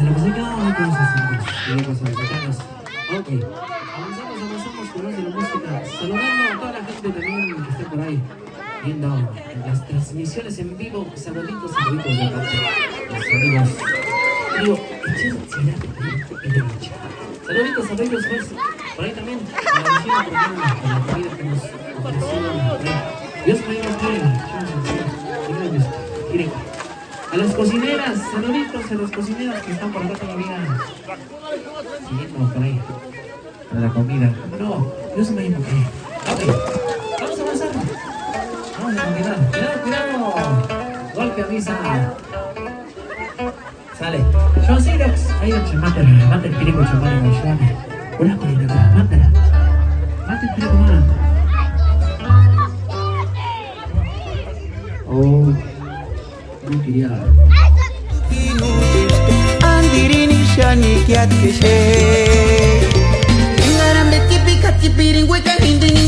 Se lo pusieron con los amigos y con sus mexicanos. Ok, avanzamos con más de la música. Saludando a toda la gente también que está por ahí viendo las transmisiones en vivo. Saluditos de parte de los amigos. Digo, saluditos a ellos, pues. Por ahí también, agradeciendo por la comida que nos ofrecieron. Dios me diga que a las cocineras, saluditos a las cocineras que están por acá todavía siguiendo por ahí para la comida. No, yo se me llamo que. Ok, vamos a avanzar. Vamos a continuar. Cuidado. Golpe avisa. Sale. Yo Sirox. Ahí el chamate, mate el pirico chamate con llame. Una colina, mátala. Mate el pirico más. Oh. Andirini shani kiat kishe. Ingaram de tipi kati piring weka hinding